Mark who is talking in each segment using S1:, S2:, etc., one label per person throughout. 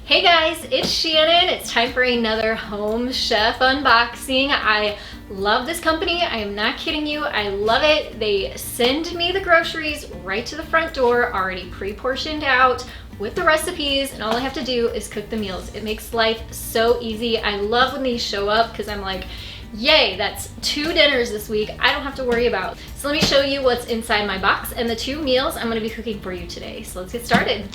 S1: Hey guys, it's Shannon. It's time for another Home Chef unboxing. I love this company. I am not kidding you. I love it. They send me the groceries right to the front door, already pre-portioned out with the recipes, and all I have to do is cook the meals. It makes life so easy. I love when these show up because I'm like, yay, that's 2 dinners this week I don't have to worry about. So let me show you what's inside my box and the 2 meals I'm going to be cooking for you today. So let's get started.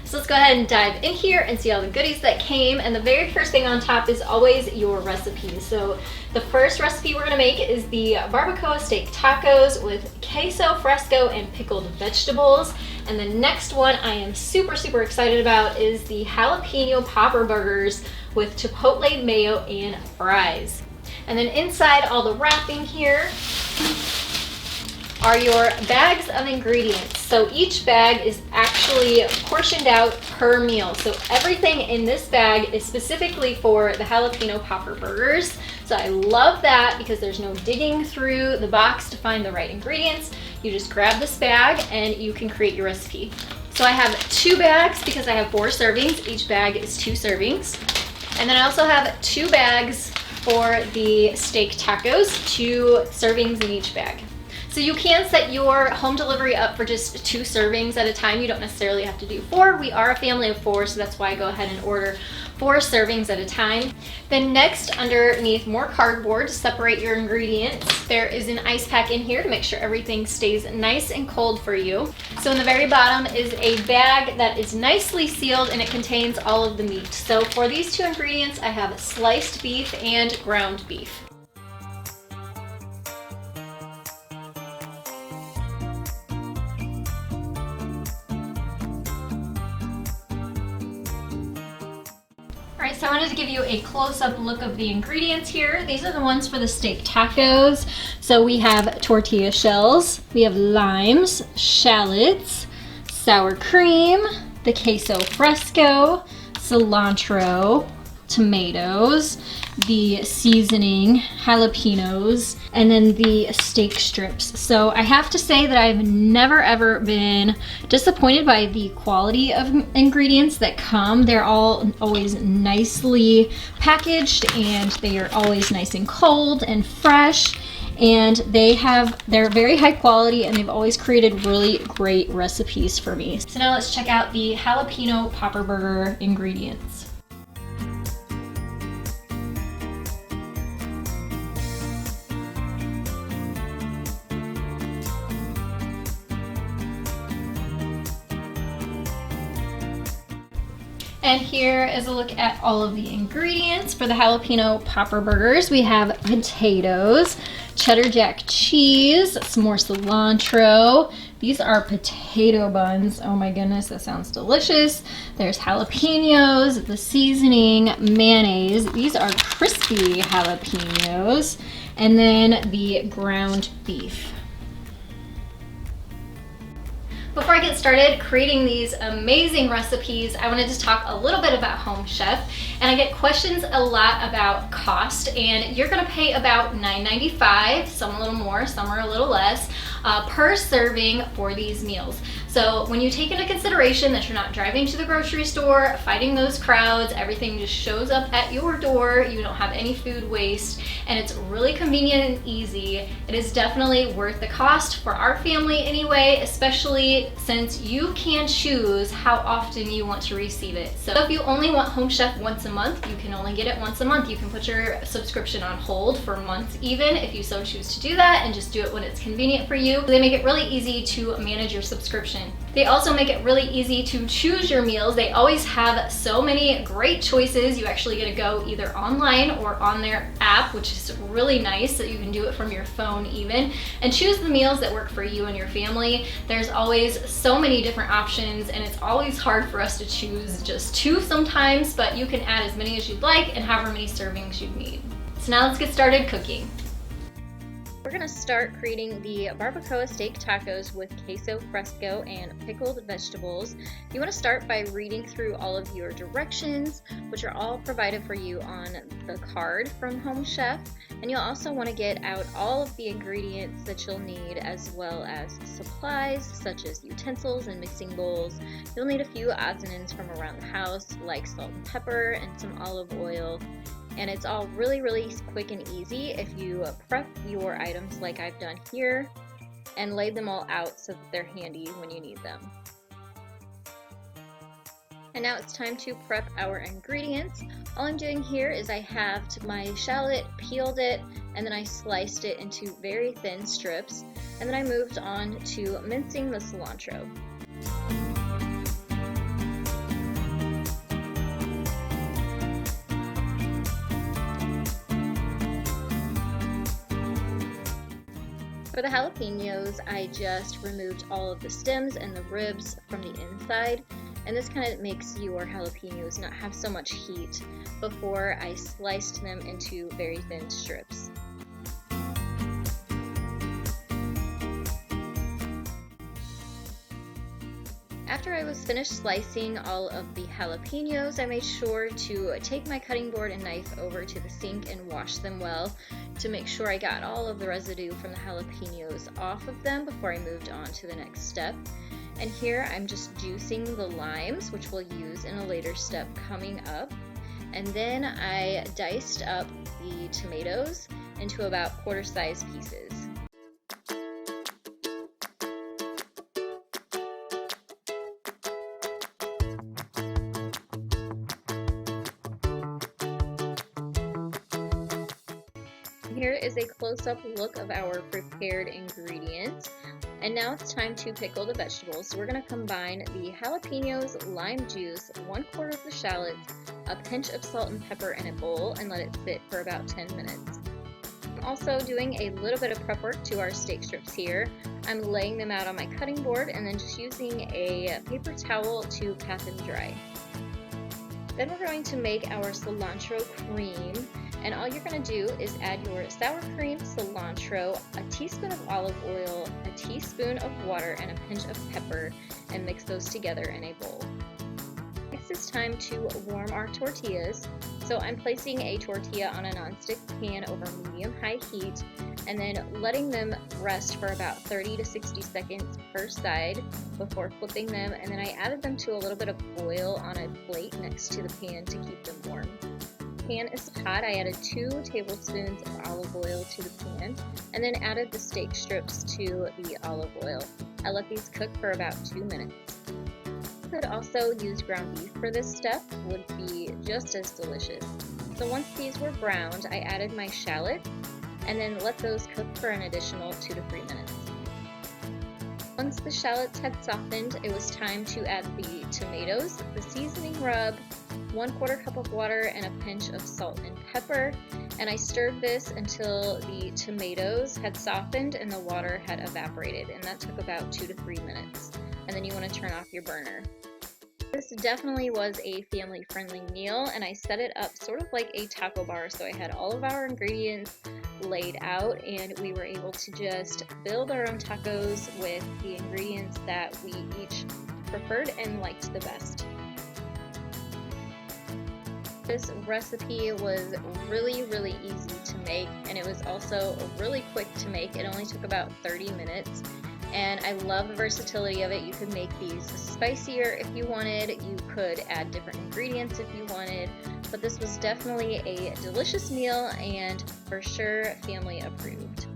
S1: So let's go ahead and dive in here and see all the goodies that came. And the very first thing on top is always your recipe. So the first recipe we're gonna make is the Barbacoa Steak Tacos with queso fresco and pickled vegetables. And the next one I am super excited about is the Jalapeno Popper Burgers with chipotle mayo and fries. And then inside all the wrapping here are your bags of ingredients. So each bag is actually portioned out per meal. So everything in this bag is specifically for the Jalapeno Popper Burgers. So I love that because there's no digging through the box to find the right ingredients. You just grab this bag and you can create your recipe. So I have 2 bags because I have 4 servings. Each bag is 2 servings. And then I also have 2 bags for the steak tacos, 2 servings in each bag. So you can set your home delivery up for just 2 servings at a time. You don't necessarily have to do 4. We are a family of 4, so that's why I go ahead and order 4 servings at a time. Then next, underneath more cardboard to separate your ingredients, there is an ice pack in here to make sure everything stays nice and cold for you. So in the very bottom is a bag that is nicely sealed and it contains all of the meat. So for these 2 ingredients, I have sliced beef and ground beef. Alright, so I wanted to give you a close-up look of the ingredients here. These are the ones for the steak tacos. So we have tortilla shells, we have limes, shallots, sour cream, the queso fresco, cilantro, tomatoes, the seasoning, jalapenos, and then the steak strips. So I have to say that I've never ever been disappointed by the quality of ingredients that come. They're all always nicely packaged and they are always nice and cold and fresh. And they're very high quality and they've always created really great recipes for me. So now let's check out the Jalapeno Popper Burger ingredients. And here is a look at all of the ingredients for the Jalapeno Popper Burgers. We have potatoes, cheddar jack cheese, some more cilantro. These are potato buns. Oh my goodness, that sounds delicious. There's jalapenos, the seasoning, mayonnaise. These are crispy jalapenos. And then the ground beef. Before I get started creating these amazing recipes, I wanted to talk a little bit about Home Chef. And I get questions a lot about cost, and you're gonna pay about $9.95, some a little more, some are a little less, per serving for these meals. So when you take into consideration that you're not driving to the grocery store, fighting those crowds, everything just shows up at your door, you don't have any food waste, and it's really convenient and easy, it is definitely worth the cost for our family anyway, especially since you can choose how often you want to receive it. So if you only want Home Chef once a month, you can only get it once a month. You can put your subscription on hold for months even if you so choose to do that, and just do it when it's convenient for you. They make it really easy to manage your subscription. They also make it really easy to choose your meals. They always have so many great choices. You actually get to go either online or on their app, which is really nice, so you can do it from your phone even, and choose the meals that work for you and your family. There's always so many different options, and it's always hard for us to choose just 2 sometimes, but you can add as many as you'd like and however many servings you need. So now let's get started cooking. We're going to start creating the Barbacoa Steak Tacos with queso fresco and pickled vegetables. You want to start by reading through all of your directions, which are all provided for you on the card from Home Chef. And you'll also want to get out all of the ingredients that you'll need, as well as supplies such as utensils and mixing bowls. You'll need a few odds and ends from around the house, like salt and pepper and some olive oil. And it's all really quick and easy if you prep your items like I've done here and lay them all out so that they're handy when you need them. And now it's time to prep our ingredients. All I'm doing here is I halved my shallot, peeled it, and then I sliced it into very thin strips. And then I moved on to mincing the cilantro. For the jalapenos, I just removed all of the stems and the ribs from the inside, and this kind of makes your jalapenos not have so much heat before I sliced them into very thin strips. After I was finished slicing all of the jalapenos, I made sure to take my cutting board and knife over to the sink and wash them well to make sure I got all of the residue from the jalapenos off of them before I moved on to the next step. And here I'm just juicing the limes, which we'll use in a later step coming up. And then I diced up the tomatoes into about quarter-size pieces. Here is a close-up look of our prepared ingredients. And now it's time to pickle the vegetables. So we're going to combine the jalapenos, lime juice, 1/4 of the shallots, a pinch of salt and pepper in a bowl, and let it sit for about 10 minutes. I'm also doing a little bit of prep work to our steak strips here. I'm laying them out on my cutting board and then just using a paper towel to pat them dry. Then we're going to make our cilantro cream. And all you're going to do is add your sour cream, cilantro, a teaspoon of olive oil, a teaspoon of water, and a pinch of pepper, and mix those together in a bowl. Next it's time to warm our tortillas. So I'm placing a tortilla on a nonstick pan over medium-high heat, and then letting them rest for about 30 to 60 seconds per side before flipping them, and then I added them to a little bit of oil on a plate next to the pan to keep them warm. Pan is hot. I added 2 tablespoons of olive oil to the pan and then added the steak strips to the olive oil. I let these cook for about 2 minutes. You could also use ground beef for this step, would be just as delicious. So once these were browned, I added my shallot and then let those cook for an additional 2 to 3 minutes. Once the shallots had softened, it was time to add the tomatoes, the seasoning rub, 1/4 cup of water, and a pinch of salt and pepper, and I stirred this until the tomatoes had softened and the water had evaporated, and that took about 2 to 3 minutes. And then you want to turn off your burner. This definitely was a family-friendly meal, and I set it up sort of like a taco bar, so I had all of our ingredients laid out, and we were able to just build our own tacos with the ingredients that we each preferred and liked the best. This recipe was really easy to make, and it was also really quick to make. It only took about 30 minutes, and I love the versatility of it. You could make these spicier if you wanted, you could add different ingredients if you wanted, but this was definitely a delicious meal and for sure family approved.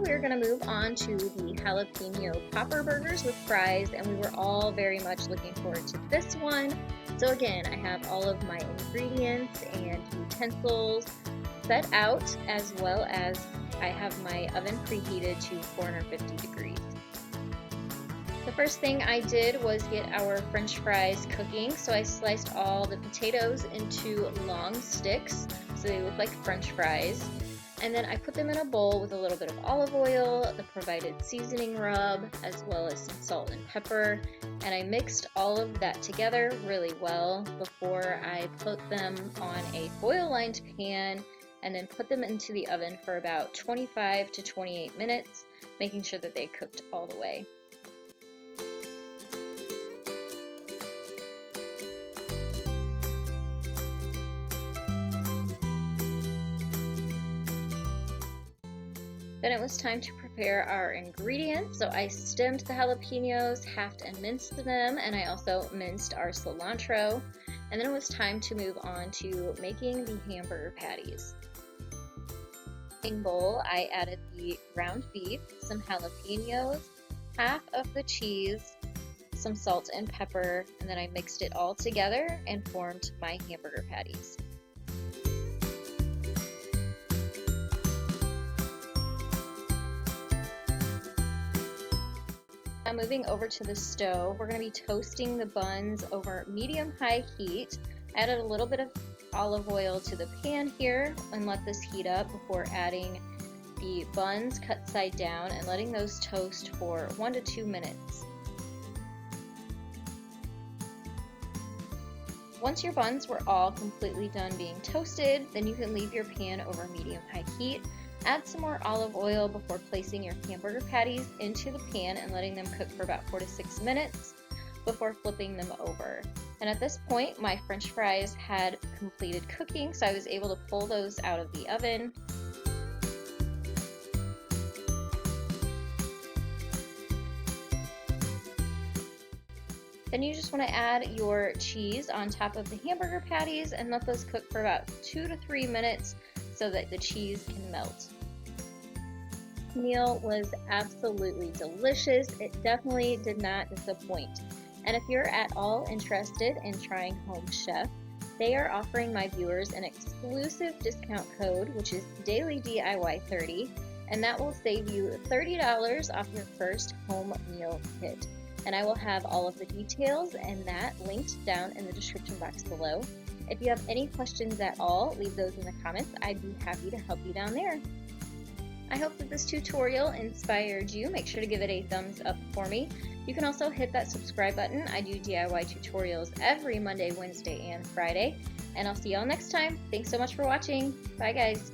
S1: We're going to move on to the Jalapeno Popper Burgers with fries, and we were all very much looking forward to this one. So again, I have all of my ingredients and utensils set out, as well as I have my oven preheated to 450 degrees. The First thing I did was get our French fries cooking. So I sliced all the potatoes into long sticks so they look like French fries. And then I put them in a bowl with a little bit of olive oil, the provided seasoning rub, as well as some salt and pepper. And I mixed all of that together really well before I put them on a foil-lined pan and then put them into the oven for about 25 to 28 minutes, making sure that they cooked all the way. Then it was time to prepare our ingredients. So I stemmed the jalapenos, halved and minced them, and I also minced our cilantro. And then it was time to move on to making the hamburger patties. In a bowl, I added the ground beef, some jalapenos, half of the cheese, some salt and pepper, and then I mixed it all together and formed my hamburger patties. Now moving over to the stove, we're going to be toasting the buns over medium-high heat. Added a little bit of olive oil to the pan here and let this heat up before adding the buns cut side down and letting those toast for 1 to 2 minutes. Once your buns were all completely done being toasted, then you can leave your pan over medium-high heat. Add some more olive oil before placing your hamburger patties into the pan and letting them cook for about 4 to 6 minutes before flipping them over. And at this point, my French fries had completed cooking, so I was able to pull those out of the oven. Then you just want to add your cheese on top of the hamburger patties and let those cook for about 2 to 3 minutes so that the cheese can melt. The meal was absolutely delicious. It definitely did not disappoint. And if you're at all interested in trying Home Chef, they are offering my viewers an exclusive discount code, which is TheDailyDIYer30, and that will save you $30 off your first home meal kit. And I will have all of the details and that linked down in the description box below. If you have any questions at all, leave those in the comments. I'd be happy to help you down there. I hope that this tutorial inspired you. Make sure to give it a thumbs up for me. You can also hit that subscribe button. I do DIY tutorials every Monday, Wednesday, and Friday. And I'll see y'all next time. Thanks so much for watching. Bye, guys.